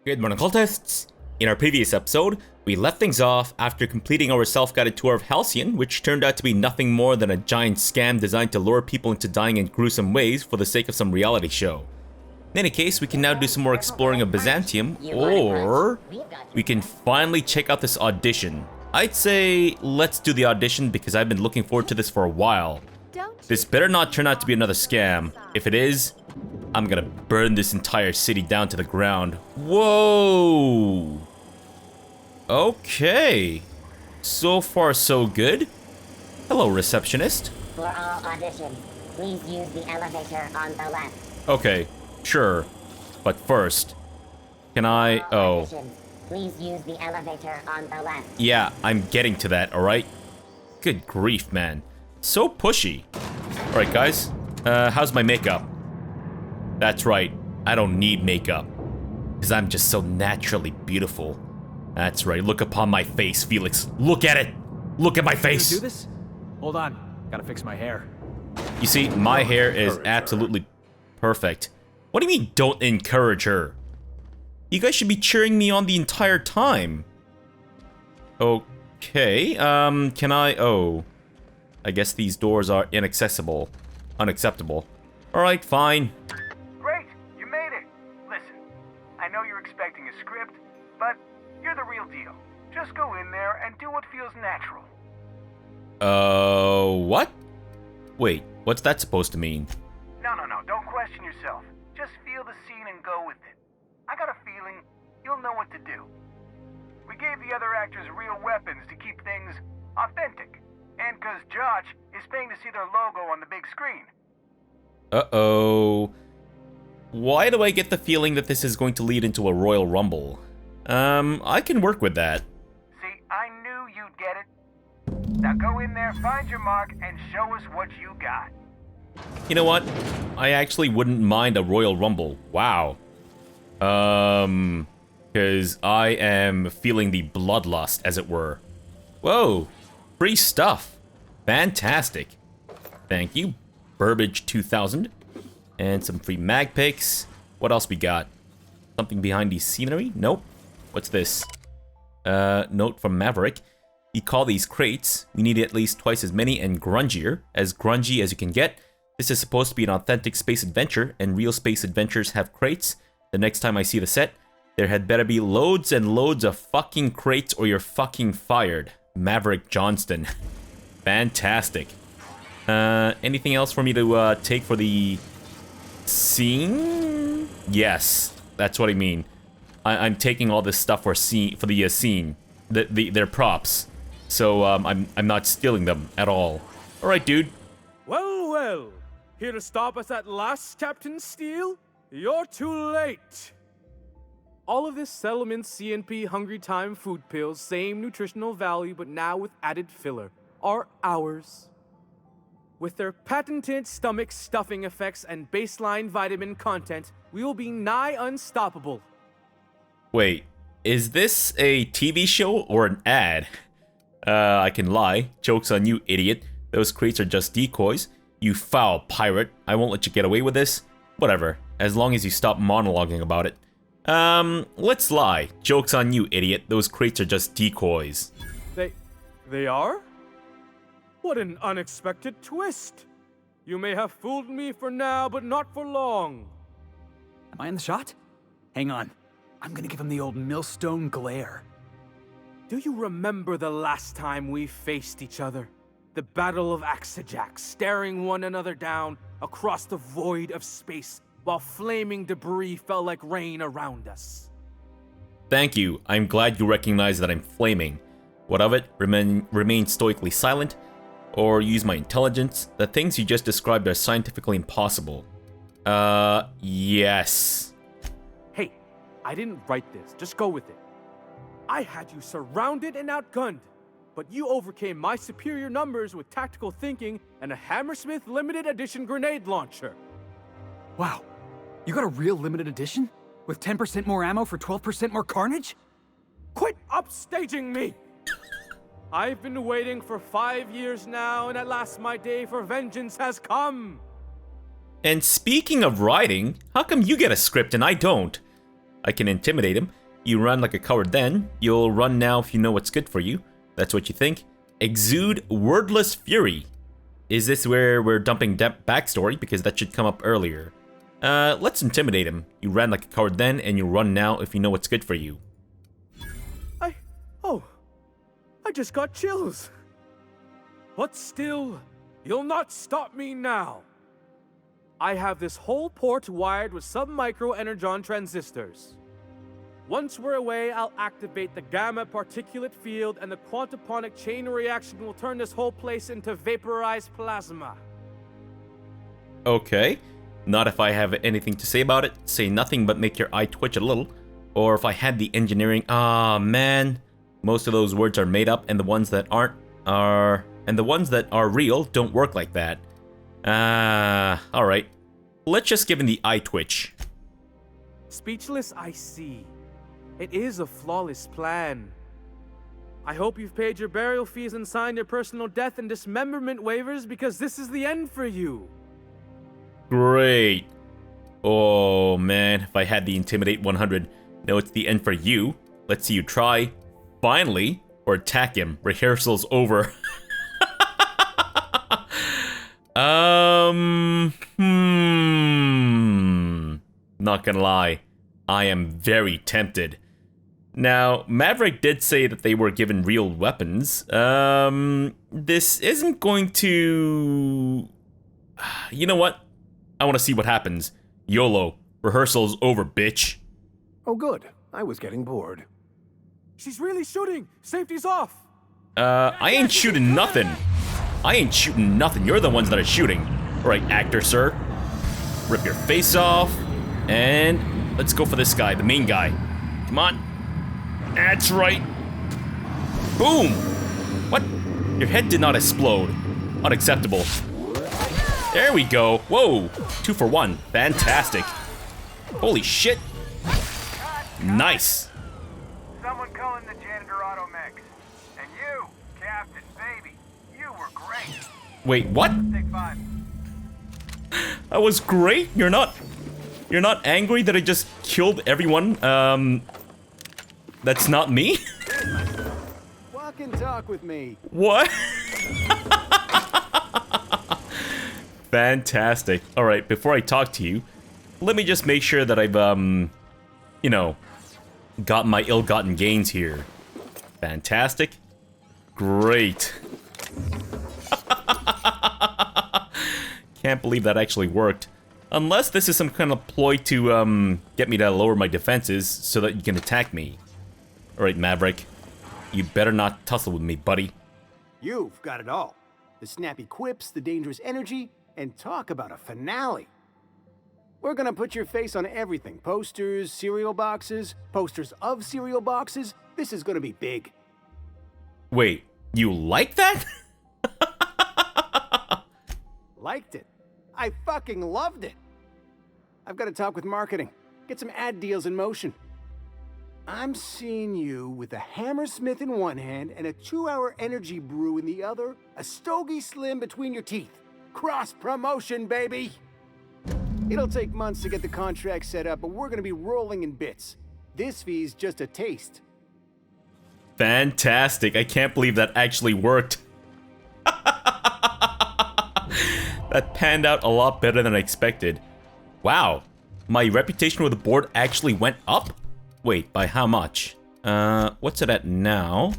Good morning, cultists! In our previous episode, we left things off after completing our self-guided tour of Halcyon, which turned out to be nothing more than a giant scam designed to lure people into dying in gruesome ways for the sake of some reality show. In any case, we can now do some more exploring of Byzantium, or we can finally check out this audition. I'd say let's do the audition because I've been looking forward to this for a while. This better not turn out to be another scam. If it is, I'm gonna burn this entire city down to the ground. Whoa! Okay. So far, so good. Hello, receptionist. For all auditions, please use the elevator on the left. Okay, sure. But first, can I... Oh. Please use the elevator on the left. Yeah, I'm getting to that, alright? Good grief, man. So pushy. Alright, guys. How's my makeup? That's right. I don't need makeup. Because I'm just so naturally beautiful. That's right. Look upon my face, Felix. Look at it! Look at my face! Do this? Hold on. Gotta fix my hair. You see, my hair is absolutely perfect. What do you mean, don't encourage her? You guys should be cheering me on the entire time. Okay, can I... Oh. I guess these doors are inaccessible. Unacceptable. Alright, fine. Great, you made it. Listen, I know you're expecting a script, but you're the real deal. Just go in there and do what feels natural. What? Wait, what's that supposed to mean? No, don't question yourself. Just feel the scene and go with it. I got a feeling you'll know what to do. We gave the other actors real weapons to keep things authentic. And because Josh is paying to see their logo on the big screen. Uh-oh. Why do I get the feeling that this is going to lead into a Royal Rumble? I can work with that. See, I knew you'd get it. Now go in there, find your mark, and show us what you got. You know what? I actually wouldn't mind a Royal Rumble. Wow. Because I am feeling the bloodlust, as it were. Whoa. Free stuff. Fantastic. Thank you. Burbage 2000. And some free mag picks. What else we got? Something behind the scenery? Nope. What's this? Note from Maverick. You call these crates. We need at least twice as many and grungy as you can get. This is supposed to be an authentic space adventure, and real space adventures have crates. The next time I see the set, there had better be loads and loads of fucking crates or you're fucking fired. Maverick Johnston. Fantastic. Anything else for me to take for the scene? Yes, that's what I mean. I'm taking all this stuff for the scene. Their props. So I'm not stealing them at all. All right, dude. Well. Here to stop us at last, Captain Steele? You're too late. All of this settlement CNP Hungry Time food pills, same nutritional value, but now with added filler, are ours. With their patented stomach stuffing effects and baseline vitamin content, we will be nigh unstoppable. Wait, is this a TV show or an ad? I can lie. Joke's on you, idiot. Those crates are just decoys. You foul pirate. I won't let you get away with this. Whatever, as long as you stop monologuing about it. Let's lie. Joke's on you, idiot. Those crates are just decoys. They are? What an unexpected twist. You may have fooled me for now, but not for long. Am I in the shot? Hang on. I'm gonna give him the old millstone glare. Do you remember the last time we faced each other? The Battle of Axejack, staring one another down across the void of space while flaming debris fell like rain around us. Thank you. I'm glad you recognize that I'm flaming. What of it? Remain stoically silent? Or use my intelligence? The things you just described are scientifically impossible. Yes. Hey, I didn't write this. Just go with it. I had you surrounded and outgunned, but you overcame my superior numbers with tactical thinking and a Hammersmith limited edition grenade launcher. Wow. You got a real limited edition? With 10% more ammo for 12% more carnage? Quit upstaging me! I've been waiting for 5 years now, and at last my day for vengeance has come! And speaking of writing, how come you get a script and I don't? I can intimidate him. You run like a coward then. You'll run now if you know what's good for you. That's what you think. Exude wordless fury. Is this where we're dumping backstory? Because that should come up earlier. Let's intimidate him. You ran like a coward then, and you run now if you know what's good for you. I just got chills. But still, you'll not stop me now. I have this whole port wired with sub-micro energon transistors. Once we're away, I'll activate the gamma particulate field, and the quantaponic chain reaction will turn this whole place into vaporized plasma. Okay. Not if I have anything to say about it. Say nothing but make your eye twitch a little. Or if I had the engineering. Ah, man. Most of those words are made up, and the ones that aren't are... And the ones that are real don't work like that. Alright. Let's just give him the eye twitch. Speechless, I see. It is a flawless plan. I hope you've paid your burial fees and signed your personal death and dismemberment waivers, because this is the end for you. Great. Oh, man. If I had the Intimidate 100. No, it's the end for you. Let's see you try. Finally. Or attack him. Rehearsal's over. Not gonna lie. I am very tempted. Now, Maverick did say that they were given real weapons. This isn't going to... You know what? I want to see what happens. YOLO. Rehearsal's over, bitch. Oh, good. I was getting bored. She's really shooting! Safety's off! I ain't shooting nothing. I ain't shooting nothing. You're the ones that are shooting. Alright, actor, sir. Rip your face off. And let's go for this guy, the main guy. Come on. That's right. Boom! What? Your head did not explode. Unacceptable. There we go. Whoa. 2 for 1. Fantastic. Holy shit. Nice. Someone calling the janitor auto mechs. And you, Captain, baby, you were great. Wait, what? Take 5. I was great? You're not angry that I just killed everyone? That's not me? Walk and talk with me. What? Fantastic. Alright, before I talk to you, let me just make sure that I've, you know, got my ill-gotten gains here. Fantastic. Great. Can't believe that actually worked. Unless this is some kind of ploy to, get me to lower my defenses so that you can attack me. Alright, Maverick. You better not tussle with me, buddy. You've got it all. The snappy quips, the dangerous energy, and talk about a finale. We're gonna put your face on everything. Posters, cereal boxes, posters of cereal boxes. This is gonna be big. Wait, you like that? Liked it. I fucking loved it. I've got to talk with marketing. Get some ad deals in motion. I'm seeing you with a Hammersmith in one hand and a 2-hour energy brew in the other, a Stogie Slim between your teeth. Cross promotion, baby! It'll take months to get the contract set up, but we're gonna be rolling in bits. This fee's just a taste. Fantastic. I can't believe that actually worked. That panned out a lot better than I expected. Wow. My reputation with the board actually went up? Wait, by how much? What's it at now?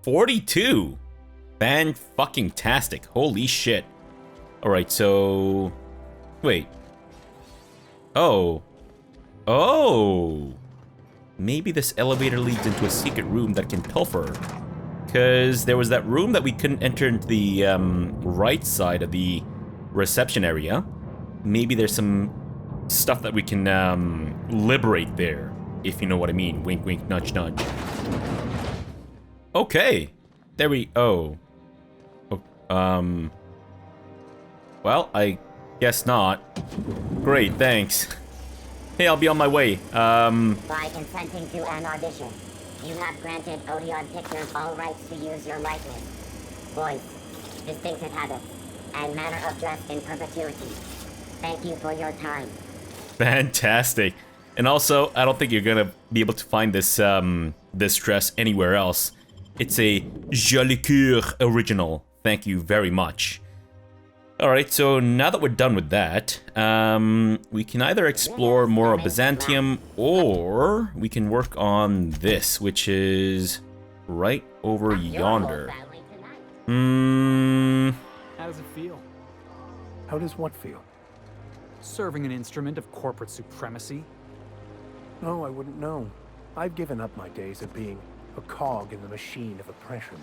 42. Fan-fucking-tastic. Holy shit. Alright, so... Wait. Oh. Oh. Maybe this elevator leads into a secret room that can pilfer. Because there was that room that we couldn't enter into the right side of the reception area. Maybe there's some stuff that we can liberate there, if you know what I mean. Wink, wink, nudge, nudge. Okay. There we... Oh. Well, I guess not. Great, thanks. Hey, I'll be on my way. By consenting to an audition, you have granted Odeon Pictures all rights to use your likeness, voice, distinctive habits, and manner of dress in perpetuity. Thank you for your time. Fantastic. And also, I don't think you're gonna be able to find this this dress anywhere else. It's a Jolicoeur original. Thank you very much. Alright, so now that we're done with that, we can either explore more of Byzantium, or we can work on this, which is right over yonder. How does it feel? How does what feel? Serving an instrument of corporate supremacy? No, I wouldn't know. I've given up my days of being a cog in the machine of oppression.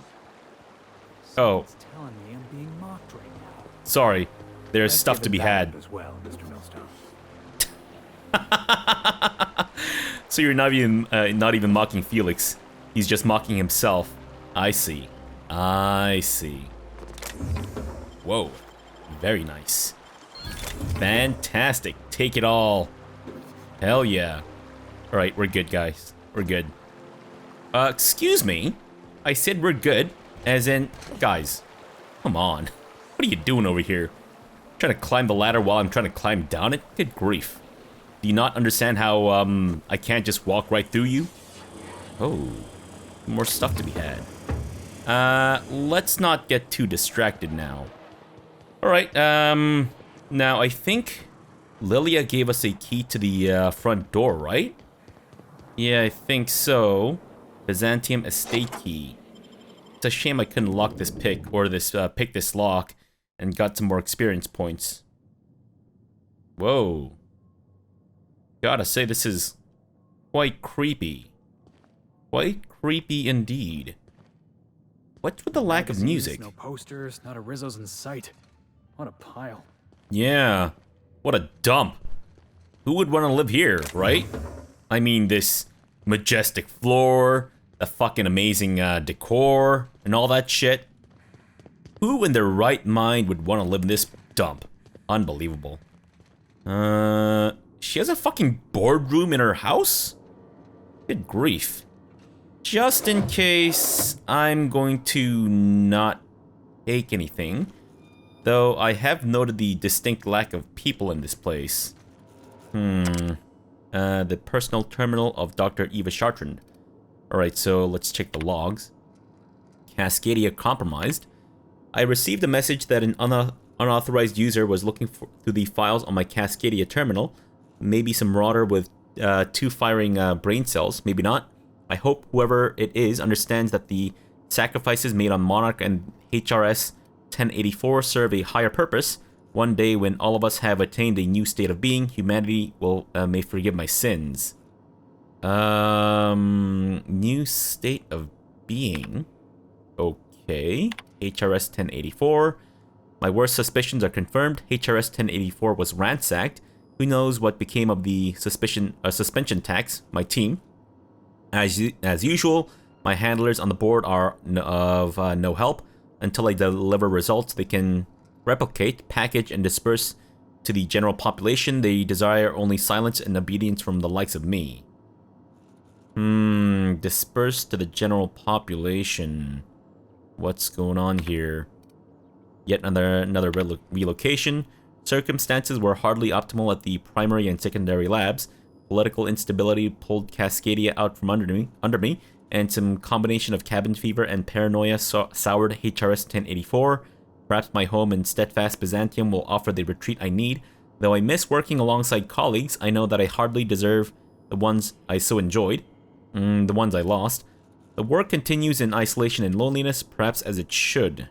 Oh. Someone's telling me I'm being mocked right now. Sorry, there's I've stuff to given be that had. up as well, Mr. Millstone. So you're not even mocking Felix. He's just mocking himself. I see. I see. Whoa. Very nice. Fantastic. Take it all. Hell yeah. Alright, we're good, guys. We're good. Excuse me? I said we're good, as in, guys, come on. What are you doing over here? Trying to climb the ladder while I'm trying to climb down it? Good grief. Do you not understand how, I can't just walk right through you? Oh, more stuff to be had. Let's not get too distracted now. Alright, now I think Lilia gave us a key to the, front door, right? Yeah, I think so. Byzantium estate key. It's a shame I couldn't lock this pick, or this, pick this lock, and got some more experience points. Whoa. Gotta say, this is quite creepy. Quite creepy indeed. What's with the lack of music? No posters, not a Rizzo's in sight. What a pile. Yeah. What a dump. Who would want to live here, right? I mean, this majestic floor, the fucking amazing decor, and all that shit. Who in their right mind would want to live in this dump? Unbelievable. She has a fucking boardroom in her house? Good grief. Just in case, I'm going to not take anything. Though I have noted the distinct lack of people in this place. The personal terminal of Dr. Eva Chartrand. Alright, so let's check the logs. Cascadia compromised. I received a message that an unauthorized user was looking through the files on my Cascadia terminal. Maybe some marauder with 2 firing brain cells, maybe not. I hope whoever it is understands that the sacrifices made on Monarch and HRS 1084 serve a higher purpose. One day when all of us have attained a new state of being, humanity will may forgive my sins. New state of being. Okay. HRS 1084. My worst suspicions are confirmed. HRS 1084 was ransacked. Who knows what became of the suspension tax? My team. As usual, my handlers on the board are of no help. Until I deliver results they can replicate, package, and disperse to the general population. They desire only silence and obedience from the likes of me. Disperse to the general population. What's going on here? Yet another relocation. Circumstances were hardly optimal at the primary and secondary labs. Political instability pulled Cascadia out from under me, and some combination of cabin fever and paranoia soured HRS 1084. Perhaps my home in steadfast Byzantium will offer the retreat I need. Though I miss working alongside colleagues, I know that I hardly deserve the ones I so enjoyed. The ones I lost. The work continues in isolation and loneliness, perhaps as it should.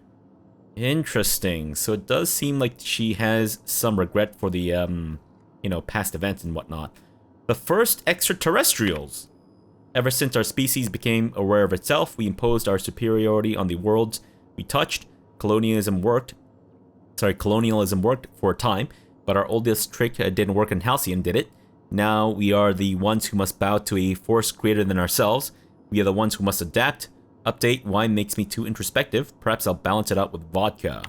Interesting. So it does seem like she has some regret for the, past events and whatnot. The first extraterrestrials. Ever since our species became aware of itself, we imposed our superiority on the worlds we touched. Colonialism worked for a time, but our oldest trick didn't work in Halcyon, did it? Now we are the ones who must bow to a force greater than ourselves. We are the ones who must adapt. Update, wine makes me too introspective. Perhaps I'll balance it out with vodka.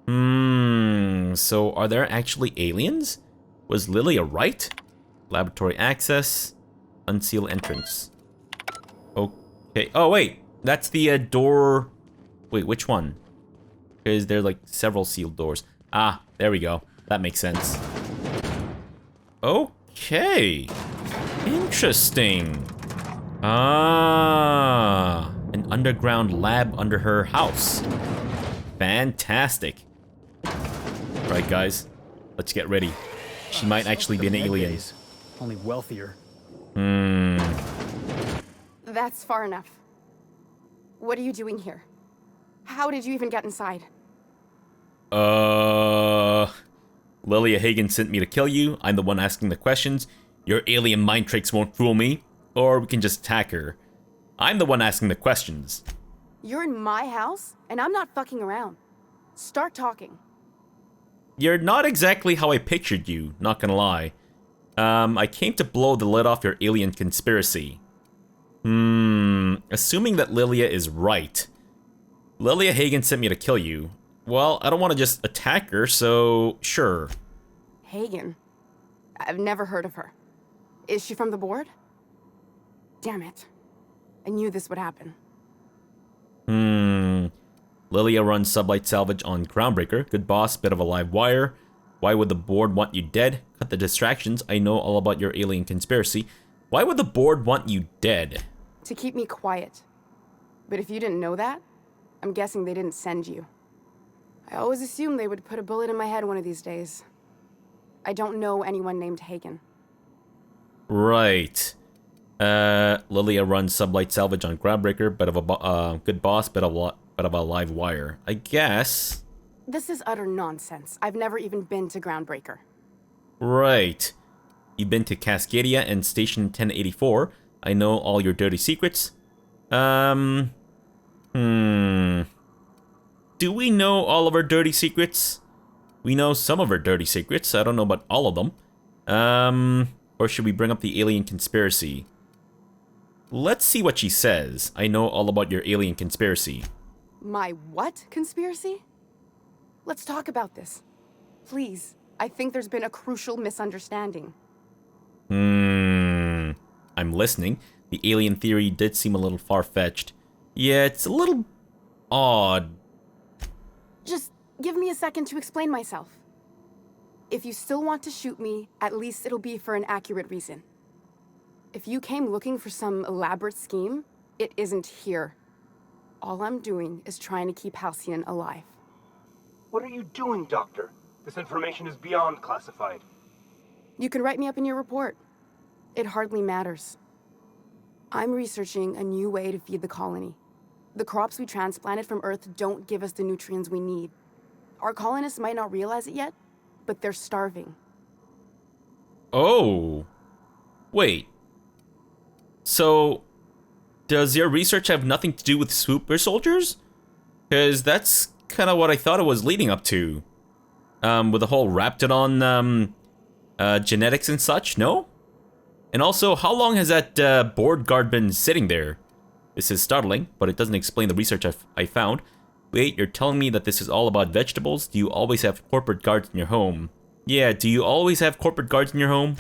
So are there actually aliens? Was Lilia right? Laboratory access. Unseal entrance. Okay. Oh, wait. That's the door. Wait, which one? Because there's like several sealed doors. Ah, there we go. That makes sense. Okay. Interesting. Ah, an underground lab under her house. Fantastic. Right, guys, let's get ready. She might actually be an alien. Only wealthier. That's far enough. What are you doing here? How did you even get inside? Lilia Hagen sent me to kill you. I'm the one asking the questions. Your alien mind tricks won't fool me. Or we can just attack her. I'm the one asking the questions. You're in my house, and I'm not fucking around. Start talking. You're not exactly how I pictured you, not gonna lie. I came to blow the lid off your alien conspiracy. Assuming that Lilia is right. Lilia Hagen sent me to kill you. Well, I don't want to just attack her, so sure. Hagen? I've never heard of her. Is she from the board? Damn it. I knew this would happen. Lilia runs sublight salvage on Groundbreaker. Good boss, bit of a live wire. Why would the board want you dead? Cut the distractions. I know all about your alien conspiracy. Why would the board want you dead? To keep me quiet. But if you didn't know that, I'm guessing they didn't send you. I always assumed they would put a bullet in my head one of these days. I don't know anyone named Hagen. Right. Lilia runs sublight salvage on Groundbreaker, bit of a good boss, bit of a live wire. I guess. This is utter nonsense. I've never even been to Groundbreaker. Right. You've been to Cascadia and Station 1084. I know all your dirty secrets. Do we know all of our dirty secrets? We know some of our dirty secrets. I don't know about all of them. Or should we bring up the alien conspiracy? Let's see what she says. I know all about your alien conspiracy. My what conspiracy? Let's talk about this. Please. I think there's been a crucial misunderstanding. I'm listening. The alien theory did seem a little far-fetched. Yeah, it's a little odd. Just give me a second to explain myself. If you still want to shoot me, at least it'll be for an accurate reason. If you came looking for some elaborate scheme, it isn't here. All I'm doing is trying to keep Halcyon alive. What are you doing, Doctor? This information is beyond classified. You can write me up in your report. It hardly matters. I'm researching a new way to feed the colony. The crops we transplanted from Earth don't give us the nutrients we need. Our colonists might not realize it yet, but they're starving. Oh. Wait. So, does your research have nothing to do with super soldiers? Because that's kind of what I thought it was leading up to. With the whole Raptidon, genetics and such, no? And also, how long has that board guard been sitting there? This is startling, but it doesn't explain the research I found. Wait, you're telling me that this is all about vegetables? Do you always have corporate guards in your home? Yeah, do you always have corporate guards in your home?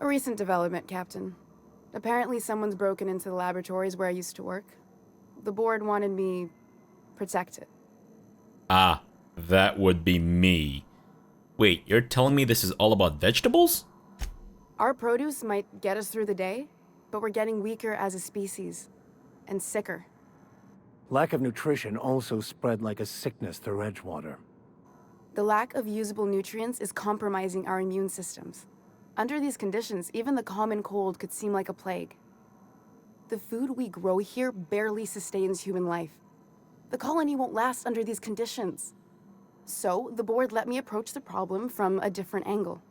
A recent development, Captain. Apparently someone's broken into the laboratories where I used to work. The board wanted me protected. Ah, that would be me. Wait, you're telling me this is all about vegetables? Our produce might get us through the day, but we're getting weaker as a species. And sicker. Lack of nutrition also spread like a sickness through Edgewater. The lack of usable nutrients is compromising our immune systems. Under these conditions, even the common cold could seem like a plague. The food we grow here barely sustains human life. The colony won't last under these conditions. So, the board let me approach the problem from a different angle.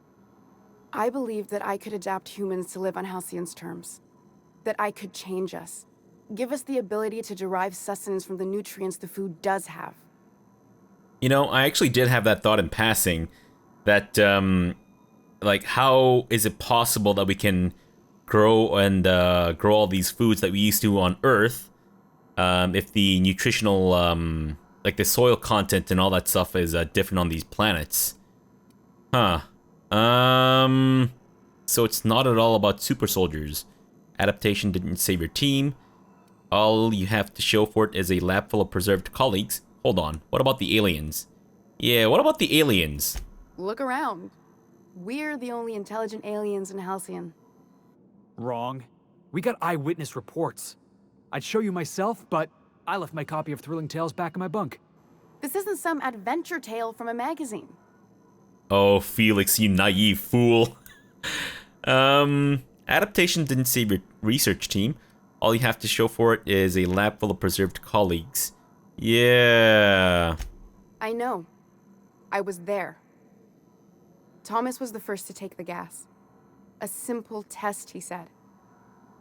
I believed that I could adapt humans to live on Halcyon's terms. That I could change us. Give us the ability to derive sustenance from the nutrients the food does have. You know, I actually did have that thought in passing. That, like, how is it possible that we can grow and grow all these foods that we used to on Earth if the nutritional, like the soil content and all that stuff is different on these planets? Huh. So it's not at all about super soldiers. Adaptation didn't save your team. All you have to show for it is a lab full of preserved colleagues. Hold on, what about the aliens? Yeah, what about the aliens? Look around. We're the only intelligent aliens in Halcyon. Wrong. We got eyewitness reports. I'd show you myself, but I left my copy of Thrilling Tales back in my bunk. This isn't some adventure tale from a magazine. Oh, Felix, you naive fool. Adaptation didn't say research team. All you have to show for it is a lab full of preserved colleagues. Yeah. I know. I was there. Thomas was the first to take the gas. A simple test, he said.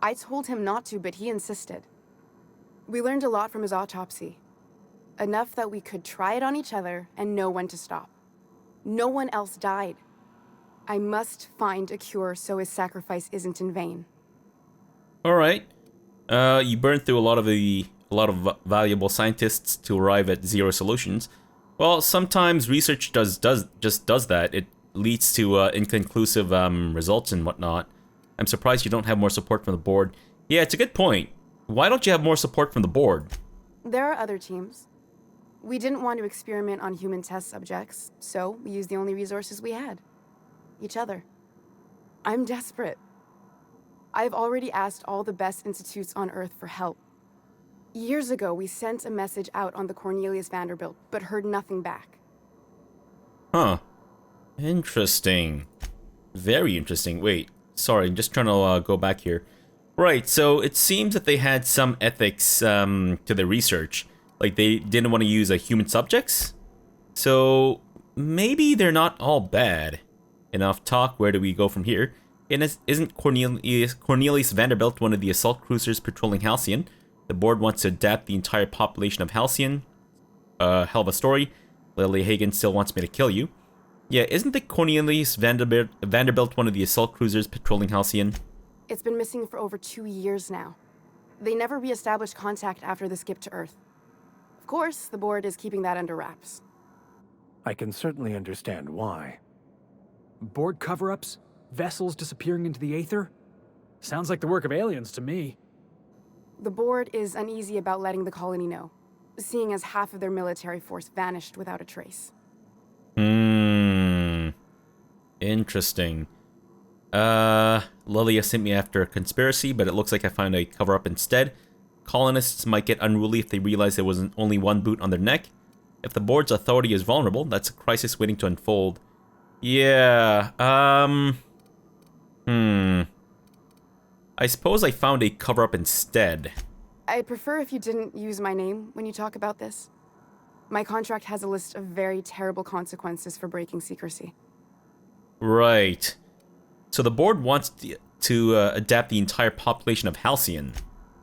I told him not to, but he insisted. We learned a lot from his autopsy. Enough that we could try it on each other and know when to stop. No one else died. I must find a cure so his sacrifice isn't in vain. All right. You burned through a lot of valuable scientists to arrive at zero solutions. Well, sometimes research just does that. It leads to inconclusive results and whatnot. I'm surprised you don't have more support from the board. Yeah, it's a good point. Why don't you have more support from the board? There are other teams. We didn't want to experiment on human test subjects, so we used the only resources we had. Each other. I'm desperate. I've already asked all the best institutes on Earth for help. Years ago, we sent a message out on the Cornelius Vanderbilt, but heard nothing back. Huh. Interesting. Very interesting. Wait, sorry, I'm just trying to go back here. Right, so it seems that they had some ethics to their research. Like, they didn't want to use human subjects? So, maybe they're not all bad. Enough talk, where do we go from here? And isn't Cornelius Vanderbilt one of the assault cruisers patrolling Halcyon? The board wants to adapt the entire population of Halcyon. Hell of a story. Lily Hagen still wants me to kill you. Yeah, isn't the Cornelius Vanderbilt one of the assault cruisers patrolling Halcyon? It's been missing for over 2 years now. They never re-established contact after the skip to Earth. Of course, the board is keeping that under wraps. I can certainly understand why. Board cover-ups? Vessels disappearing into the aether? Sounds like the work of aliens to me. The board is uneasy about letting the colony know, seeing as half of their military force vanished without a trace. Interesting. Lilia sent me after a conspiracy, but it looks like I found a cover-up instead. Colonists might get unruly if they realize there wasn't only one boot on their neck. If the board's authority is vulnerable, that's a crisis waiting to unfold. Yeah, I suppose I found a cover-up instead. I'd prefer if you didn't use my name when you talk about this. My contract has a list of very terrible consequences for breaking secrecy. Right. So the board wants to adapt the entire population of Halcyon.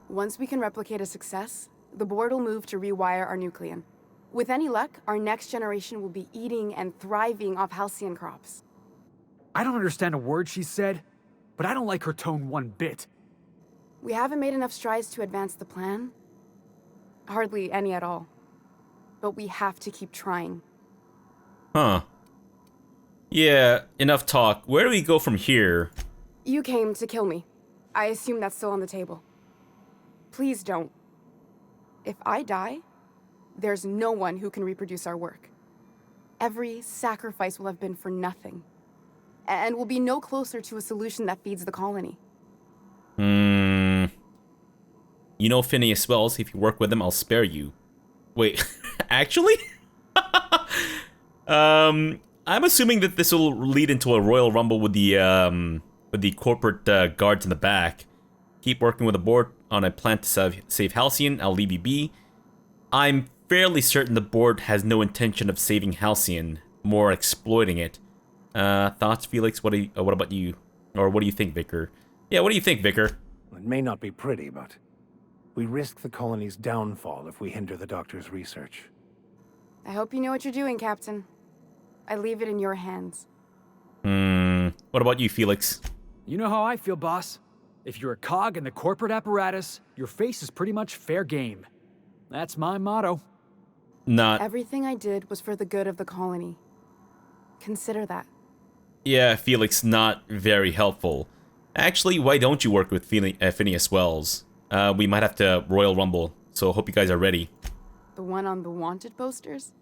Once we can replicate a success, the board will move to rewire our nucleon. With any luck, our next generation will be eating and thriving off Halcyon crops. I don't understand a word she said, but I don't like her tone one bit. We haven't made enough strides to advance the plan. Hardly any at all. But we have to keep trying. Huh. Yeah, enough talk. Where do we go from here? You came to kill me. I assume that's still on the table. Please don't. If I die, there's no one who can reproduce our work. Every sacrifice will have been for nothing. And we'll be no closer to a solution that feeds the colony. You know Phineas Welles, if you work with him, I'll spare you. Wait, actually? I'm assuming that this will lead into a royal rumble with the corporate guards in the back. Keep working with the board on a plan to save Halcyon, I'll leave you be. I'm fairly certain the board has no intention of saving Halcyon, more exploiting it. Thoughts, Felix? What about you? Or what do you think, Vicar? Yeah, what do you think, Vicar? It may not be pretty, but we risk the colony's downfall if we hinder the doctor's research. I hope you know what you're doing, Captain. I leave it in your hands. What about you, Felix? You know how I feel, boss. If you're a cog in the corporate apparatus, your face is pretty much fair game. That's my motto. Not. Everything I did was for the good of the colony. Consider that. Yeah, Felix, not very helpful. Actually, why don't you work with Phineas Welles? We might have to Royal Rumble, so hope you guys are ready. The one on the wanted posters?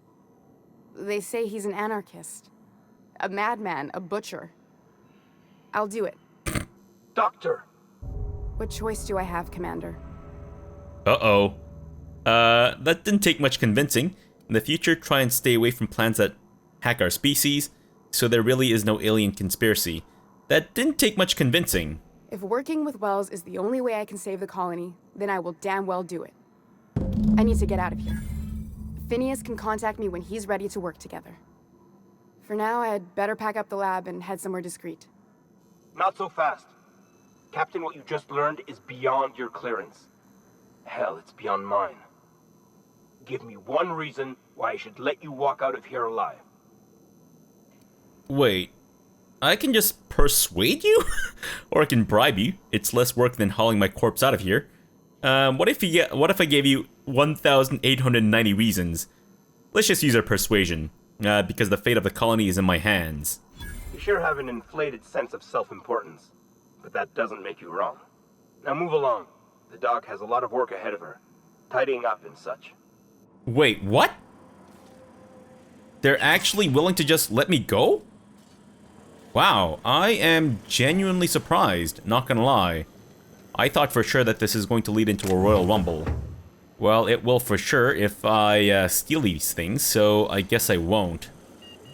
They say he's an anarchist. A madman, a butcher. I'll do it. Doctor, What choice do I have, Commander? Uh-oh. That didn't take much convincing. In the future, try and stay away from plans that hack our species, so there really is no alien conspiracy. That didn't take much convincing. If working with Welles is the only way I can save the colony, then I will damn well do it. I need to get out of here. Phineas can contact me when he's ready to work together. For now, I'd better pack up the lab and head somewhere discreet. Not so fast. Captain, what you just learned is beyond your clearance. Hell, it's beyond mine. Give me one reason why I should let you walk out of here alive. Wait, I can just persuade you? Or I can bribe you. It's less work than hauling my corpse out of here. What if I gave you 1,890 reasons? Let's just use our persuasion, because the fate of the colony is in my hands. You sure have an inflated sense of self-importance, but that doesn't make you wrong. Now move along. The doc has a lot of work ahead of her, tidying up and such. Wait, what? They're actually willing to just let me go? Wow, I am genuinely surprised, not gonna lie. I thought for sure that this is going to lead into a Royal Rumble. Well, it will for sure if I steal these things, so I guess I won't.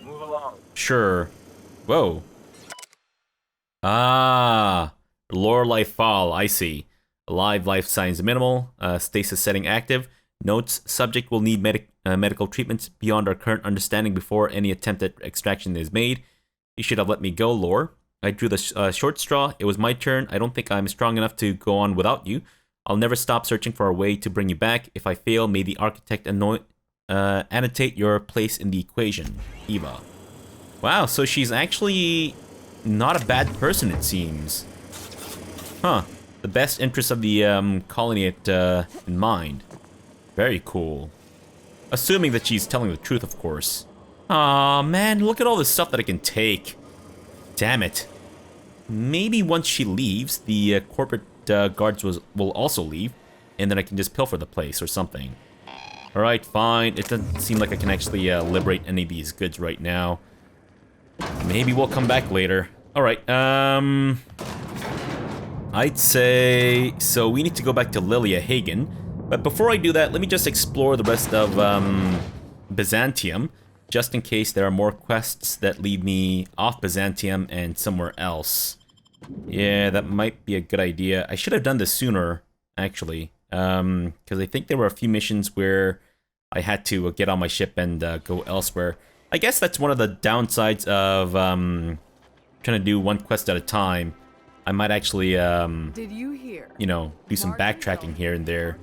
Move along. Sure. Whoa. Ah, lore life fall, I see. Alive life signs minimal, stasis setting active. Notes, subject will need medical treatments beyond our current understanding before any attempt at extraction is made. You should have let me go, lore. I drew the short straw. It was my turn. I don't think I'm strong enough to go on without you. I'll never stop searching for a way to bring you back. If I fail, may the architect annotate your place in the equation. Eva. Wow, so she's actually not a bad person, it seems. Huh. The best interests of the colony in mind. Very cool. Assuming that she's telling the truth, of course. Aw, man, look at all this stuff that I can take. Damn it. Maybe once she leaves, the corporate guards will also leave, and then I can just pilfer the place or something. Alright, fine. It doesn't seem like I can actually liberate any of these goods right now. Maybe we'll come back later. Alright, I'd say... So we need to go back to Lilia Hagen. But before I do that, let me just explore the rest of Byzantium, just in case there are more quests that lead me off Byzantium and somewhere else. Yeah, that might be a good idea. I should have done this sooner, actually, because I think there were a few missions where I had to get on my ship and go elsewhere. I guess that's one of the downsides of trying to do one quest at a time. I might actually, Did you hear? You know, do some backtracking here and there.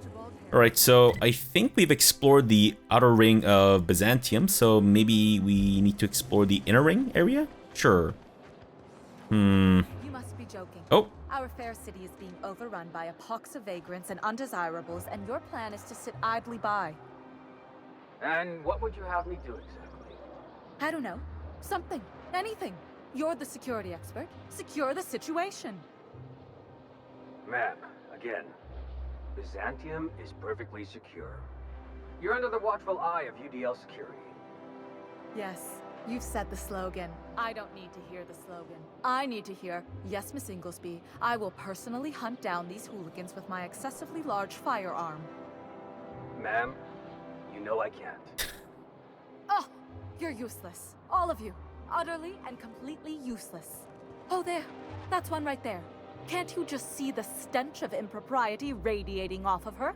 Alright, so I think we've explored the outer ring of Byzantium, so maybe we need to explore the inner ring area? Sure. You must be joking. Oh. Our fair city is being overrun by a pox of vagrants and undesirables, and your plan is to sit idly by. And what would you have me do exactly? I don't know. Something. Anything. You're the security expert. Secure the situation. Ma'am, again, Byzantium is perfectly secure. You're under the watchful eye of UDL security. Yes, you've said the slogan. I don't need to hear the slogan. I need to hear, yes, Miss Inglesby, I will personally hunt down these hooligans with my excessively large firearm. Ma'am, you know I can't. Oh, you're useless. All of you. Utterly and completely useless. Oh, there. That's one right there. Can't you just see the stench of impropriety radiating off of her?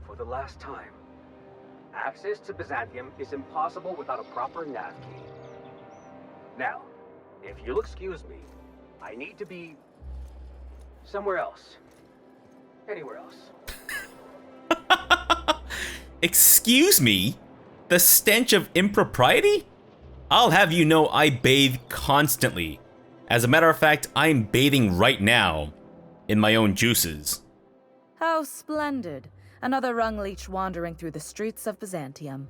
For the last time, access to Byzantium is impossible without a proper nav key. Now, if you'll excuse me, I need to be somewhere else. Anywhere else. Excuse me? The stench of impropriety? I'll have you know I bathe constantly. As a matter of fact, I'm bathing right now in my own juices. How splendid. Another rung leech wandering through the streets of Byzantium.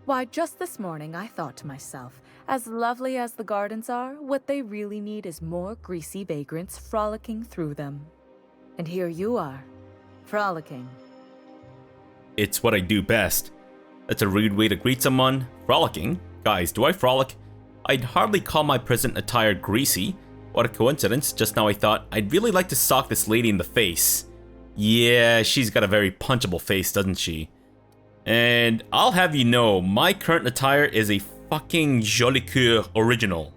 Why, just this morning I thought to myself, as lovely as the gardens are, what they really need is more greasy vagrants frolicking through them. And here you are, frolicking. It's what I do best. That's a rude way to greet someone. Frolicking? Guys, do I frolic? I'd hardly call my present attire greasy. What a coincidence, just now I thought I'd really like to sock this lady in the face. Yeah, she's got a very punchable face, doesn't she? And I'll have you know, my current attire is a fucking Joli Coeur original.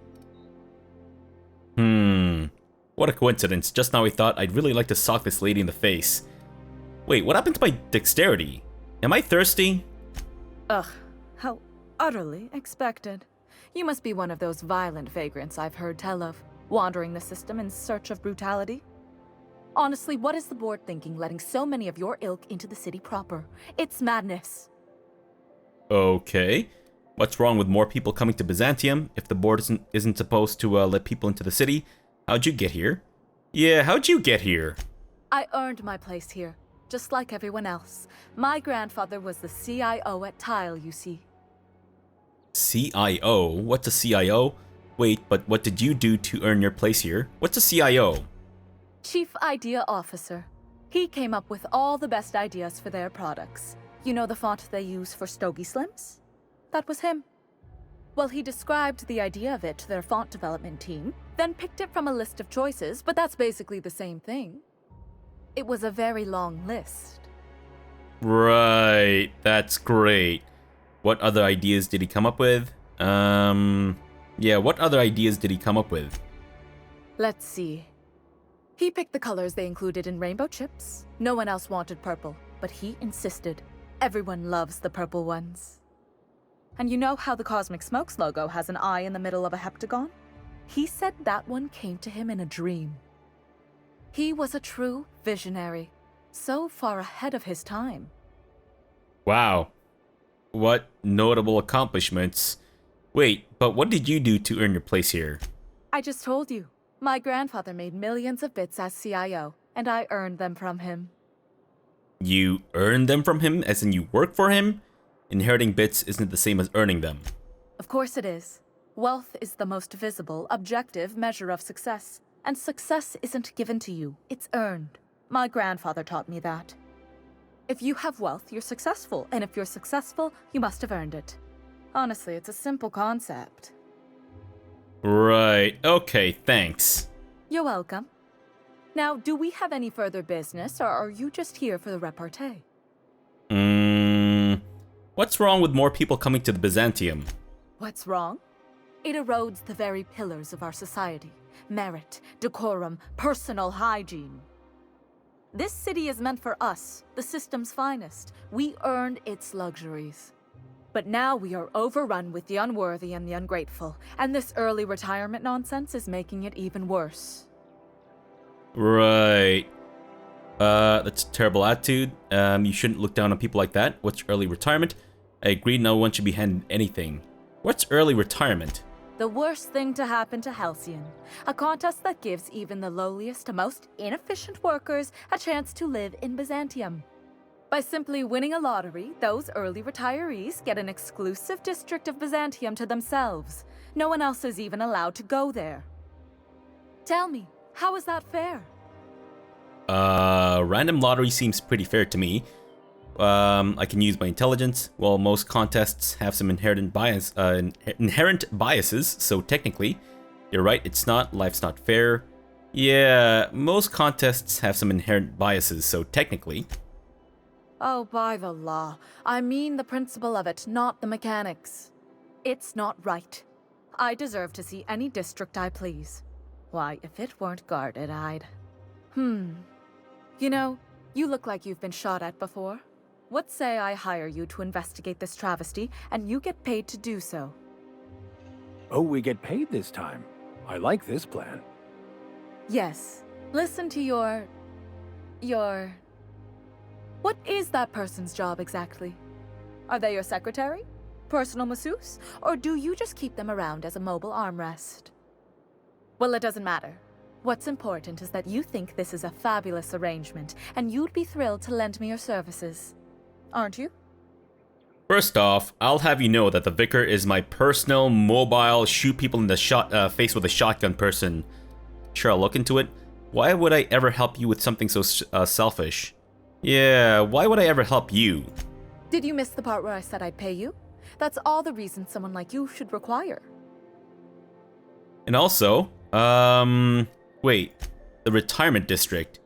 What a coincidence, just now I thought I'd really like to sock this lady in the face. Wait, what happened to my dexterity? Am I thirsty? Ugh, how utterly expected. You must be one of those violent vagrants I've heard tell of, wandering the system in search of brutality. Honestly, what is the board thinking letting so many of your ilk into the city proper? It's madness. Okay. What's wrong with more people coming to Byzantium if the board isn't supposed to let people into the city? How'd you get here? Yeah, how'd you get here? I earned my place here, just like everyone else. My grandfather was the CIO at Tile, you see. CIO? What's a CIO? Wait, but what did you do to earn your place here? What's a CIO? Chief Idea Officer. He came up with all the best ideas for their products. You know the font they use for Stogie Slims? That was him. Well, he described the idea of it to their font development team, then picked it from a list of choices, but that's basically the same thing. It was a very long list. Right, that's great. What other ideas did he come up with? Yeah, what other ideas did he come up with? Let's see. He picked the colors they included in rainbow chips. No one else wanted purple, but he insisted. Everyone loves the purple ones. And you know how the Cosmic Smokes logo has an eye in the middle of a heptagon? He said that one came to him in a dream. He was a true visionary, so far ahead of his time. Wow. What notable accomplishments. Wait, but what did you do to earn your place here? I just told you. My grandfather made millions of bits as CIO, and I earned them from him. You earned them from him, as in you work for him? Inheriting bits isn't the same as earning them. Of course it is. Wealth is the most visible, objective measure of success. And success isn't given to you, it's earned. My grandfather taught me that. If you have wealth, you're successful, and if you're successful, you must have earned it. Honestly, it's a simple concept. Right, okay, thanks. You're welcome. Now, do we have any further business, or are you just here for the repartee? What's wrong with more people coming to the Byzantium? What's wrong? It erodes the very pillars of our society. Merit, decorum, personal hygiene. This city is meant for us, the system's finest. We earned its luxuries. But now we are overrun with the unworthy and the ungrateful, and this early retirement nonsense is making it even worse. Right. That's a terrible attitude. You shouldn't look down on people like that. What's early retirement? I agree, no one should be handed anything. What's early retirement? The worst thing to happen to Halcyon. A contest that gives even the lowliest to most inefficient workers a chance to live in Byzantium. By simply winning a lottery, those early retirees get an exclusive district of Byzantium to themselves. No one else is even allowed to go there. Tell me, how is that fair? Random lottery seems pretty fair to me. I can use my intelligence. Well, most contests have some inherent biases, so technically, you're right, it's not, life's not fair. Yeah, most contests have some inherent biases, so technically. Oh, by the law. I mean the principle of it, not the mechanics. It's not right. I deserve to see any district I please. Why, if it weren't guarded, I'd... You know, you look like you've been shot at before. What say I hire you to investigate this travesty, and you get paid to do so? Oh, we get paid this time. I like this plan. Yes. Listen to your... What is that person's job exactly? Are they your secretary? Personal masseuse? Or do you just keep them around as a mobile armrest? Well, it doesn't matter. What's important is that you think this is a fabulous arrangement, and you'd be thrilled to lend me your services. Aren't you? First off, I'll have you know that the Vicar is my personal, mobile, shoot people in the face with a shotgun person. Sure, I'll look into it. Why would I ever help you with something so selfish? Yeah, why would I ever help you? Did you miss the part where I said I'd pay you? That's all the reason someone like you should require. And also, Wait. The retirement district.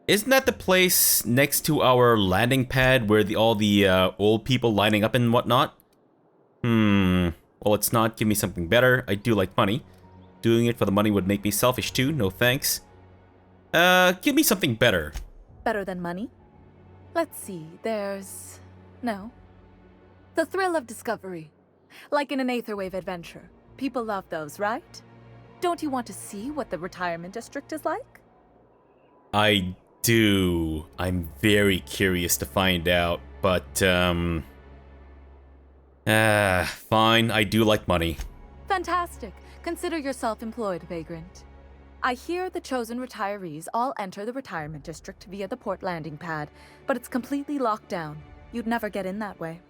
Isn't that the place next to our landing pad where all the old people lining up and whatnot? Well, it's not. Give me something better. I do like money. Doing it for the money would make me selfish too. No thanks. Give me something better. Better than money? Let's see, there's... No. The thrill of discovery. Like in an Aetherwave adventure. People love those, right? Don't you want to see what the retirement district is like? I do. I'm very curious to find out, but, fine, I do like money. Fantastic. Consider yourself employed, Vagrant. I hear the chosen retirees all enter the retirement district via the port landing pad, but it's completely locked down. You'd never get in that way.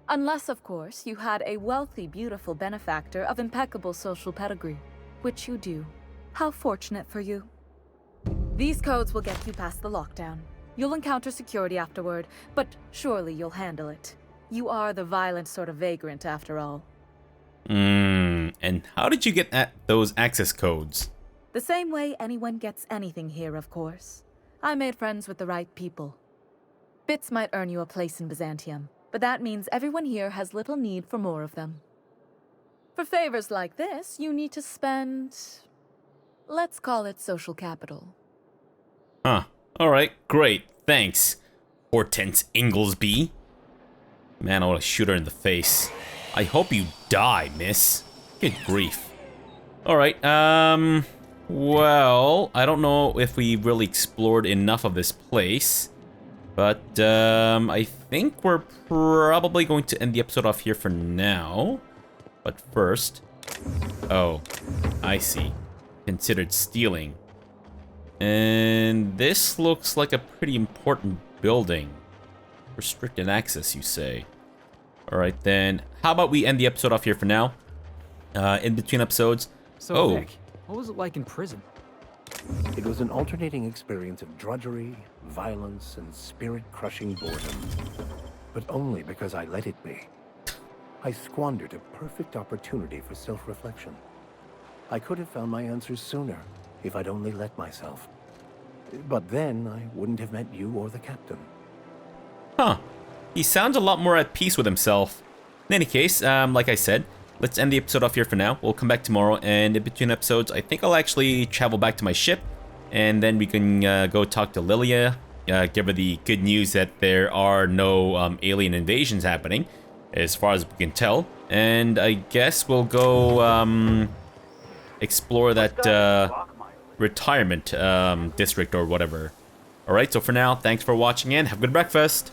Unless, of course, you had a wealthy, beautiful benefactor of impeccable social pedigree, which you do. How fortunate for you. These codes will get you past the lockdown. You'll encounter security afterward, but surely you'll handle it. You are the violent sort of vagrant, after all. And how did you get at those access codes? The same way anyone gets anything here, of course. I made friends with the right people. Bits might earn you a place in Byzantium, but that means everyone here has little need for more of them. For favors like this, you need to spend... let's call it social capital. Huh. Alright, great. Thanks, Hortense Inglesby. Man, I want to shoot her in the face. I hope you die, miss. Good grief. Alright, well, I don't know if we really explored enough of this place. But, I think we're probably going to end the episode off here for now. But first... Oh, I see. Considered stealing. And this looks like a pretty important building. Restricted access, you say? Alright then, how about we end the episode off here for now? In between episodes... So, Vic, what was it like in prison? It was an alternating experience of drudgery, violence, and spirit-crushing boredom. But only because I let it be. I squandered a perfect opportunity for self-reflection. I could have found my answers sooner, if I'd only let myself. But then, I wouldn't have met you or the captain. Huh. He sounds a lot more at peace with himself. In any case, like I said, let's end the episode off here for now. We'll come back tomorrow, and in between episodes, I think I'll actually travel back to my ship, and then we can go talk to Lilia, give her the good news that there are no alien invasions happening, as far as we can tell. And I guess we'll go explore that retirement district or whatever. Alright, so for now, thanks for watching, and have a good breakfast!